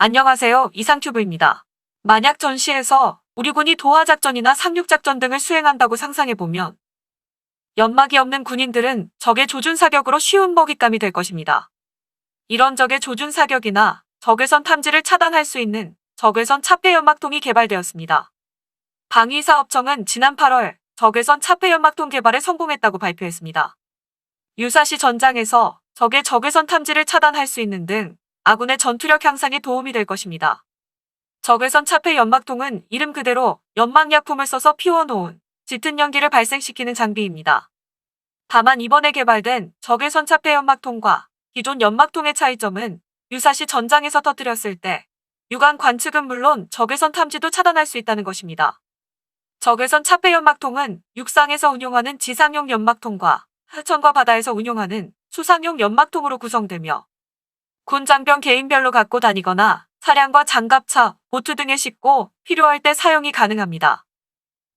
안녕하세요. 이상큐브입니다. 만약 전시에서 우리 군이 도하작전이나 상륙작전 등을 수행한다고 상상해보면 연막이 없는 군인들은 적의 조준사격으로 쉬운 먹잇감이 될 것입니다. 이런 적의 조준사격이나 적외선 탐지를 차단할 수 있는 적외선 차폐연막통이 개발되었습니다. 방위사업청은 지난 8월 적외선 차폐연막통 개발에 성공했다고 발표했습니다. 유사시 전장에서 적의 적외선 탐지를 차단할 수 있는 등 아군의 전투력 향상에 도움이 될 것입니다. 적외선 차폐 연막통은 이름 그대로 연막약품을 써서 피워놓은 짙은 연기를 발생시키는 장비입니다. 다만 이번에 개발된 적외선 차폐 연막통과 기존 연막통의 차이점은 유사시 전장에서 터뜨렸을 때 육안 관측은 물론 적외선 탐지도 차단할 수 있다는 것입니다. 적외선 차폐 연막통은 육상에서 운용하는 지상용 연막통과 하천과 바다에서 운용하는 수상용 연막통으로 구성되며 군 장병 개인별로 갖고 다니거나 차량과 장갑차, 보트 등에 싣고 필요할 때 사용이 가능합니다.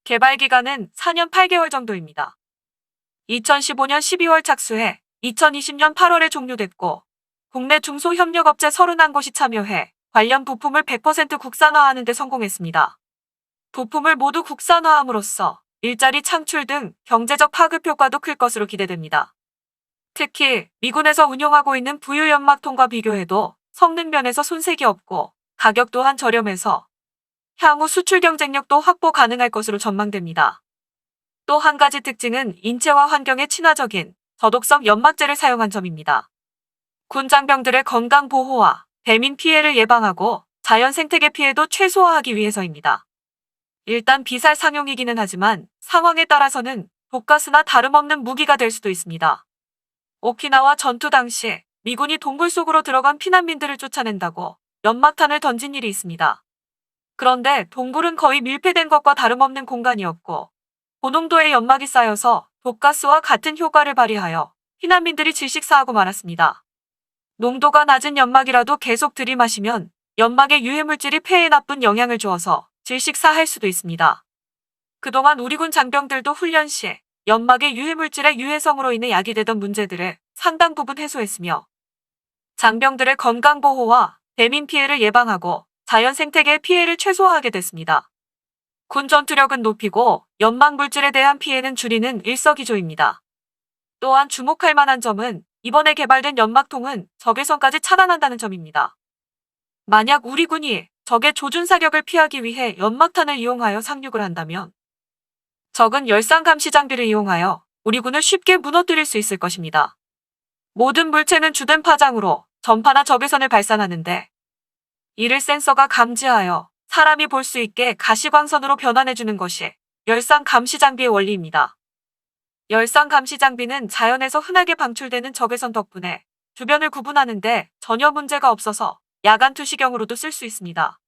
개발 기간은 4년 8개월 정도입니다. 2015년 12월 착수해 2020년 8월에 종료됐고 국내 중소협력업체 31곳이 참여해 관련 부품을 100% 국산화하는 데 성공했습니다. 부품을 모두 국산화함으로써 일자리 창출 등 경제적 파급 효과도 클 것으로 기대됩니다. 특히 미군에서 운용하고 있는 부유 연막통과 비교해도 성능 면에서 손색이 없고 가격 또한 저렴해서 향후 수출 경쟁력도 확보 가능할 것으로 전망됩니다. 또 한 가지 특징은 인체와 환경에 친화적인 저독성 연막재를 사용한 점입니다. 군 장병들의 건강 보호와 배민 피해를 예방하고 자연 생태계 피해도 최소화하기 위해서입니다. 일단 비쌀 상용이기는 하지만 상황에 따라서는 독가스나 다름없는 무기가 될 수도 있습니다. 오키나와 전투 당시 미군이 동굴 속으로 들어간 피난민들을 쫓아낸다고 연막탄을 던진 일이 있습니다. 그런데 동굴은 거의 밀폐된 것과 다름없는 공간이었고 고농도의 연막이 쌓여서 독가스와 같은 효과를 발휘하여 피난민들이 질식사하고 말았습니다. 농도가 낮은 연막이라도 계속 들이마시면 연막의 유해물질이 폐에 나쁜 영향을 주어서 질식사할 수도 있습니다. 그동안 우리 군 장병들도 훈련 시 연막의 유해물질의 유해성으로 인해 야기되던 문제들을 상당 부분 해소했으며 장병들의 건강보호와 배민 피해를 예방하고 자연 생태계의 피해를 최소화하게 됐습니다. 군 전투력은 높이고 연막 물질에 대한 피해는 줄이는 일석이조입니다. 또한 주목할 만한 점은 이번에 개발된 연막통은 적외선까지 차단한다는 점입니다. 만약 우리 군이 적의 조준사격을 피하기 위해 연막탄을 이용하여 상륙을 한다면 적은 열상 감시 장비를 이용하여 우리 군을 쉽게 무너뜨릴 수 있을 것입니다. 모든 물체는 주된 파장으로 전파나 적외선을 발산하는데 이를 센서가 감지하여 사람이 볼 수 있게 가시광선으로 변환해주는 것이 열상 감시 장비의 원리입니다. 열상 감시 장비는 자연에서 흔하게 방출되는 적외선 덕분에 주변을 구분하는데 전혀 문제가 없어서 야간 투시경으로도 쓸 수 있습니다.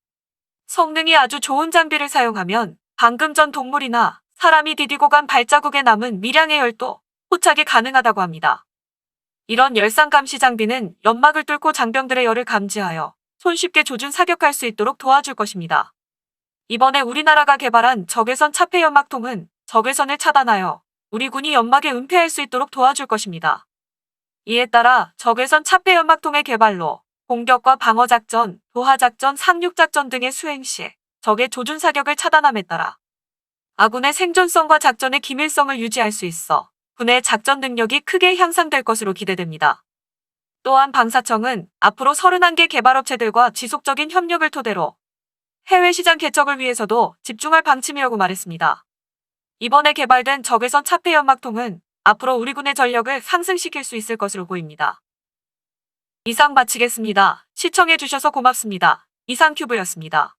성능이 아주 좋은 장비를 사용하면 방금 전 동물이나 사람이 디디고 간 발자국에 남은 미량의 열도 포착이 가능하다고 합니다. 이런 열상 감시 장비는 연막을 뚫고 장병들의 열을 감지하여 손쉽게 조준 사격할 수 있도록 도와줄 것입니다. 이번에 우리나라가 개발한 적외선 차폐 연막통은 적외선을 차단하여 우리 군이 연막에 은폐할 수 있도록 도와줄 것입니다. 이에 따라 적외선 차폐 연막통의 개발로 공격과 방어작전, 도하작전, 상륙작전 등의 수행 시 적의 조준 사격을 차단함에 따라 아군의 생존성과 작전의 기밀성을 유지할 수 있어 군의 작전 능력이 크게 향상될 것으로 기대됩니다. 또한 방사청은 앞으로 31개 개발업체들과 지속적인 협력을 토대로 해외 시장 개척을 위해서도 집중할 방침이라고 말했습니다. 이번에 개발된 적외선 차폐 연막통은 앞으로 우리 군의 전력을 상승시킬 수 있을 것으로 보입니다. 이상 마치겠습니다. 시청해주셔서 고맙습니다. 이상큐브였습니다.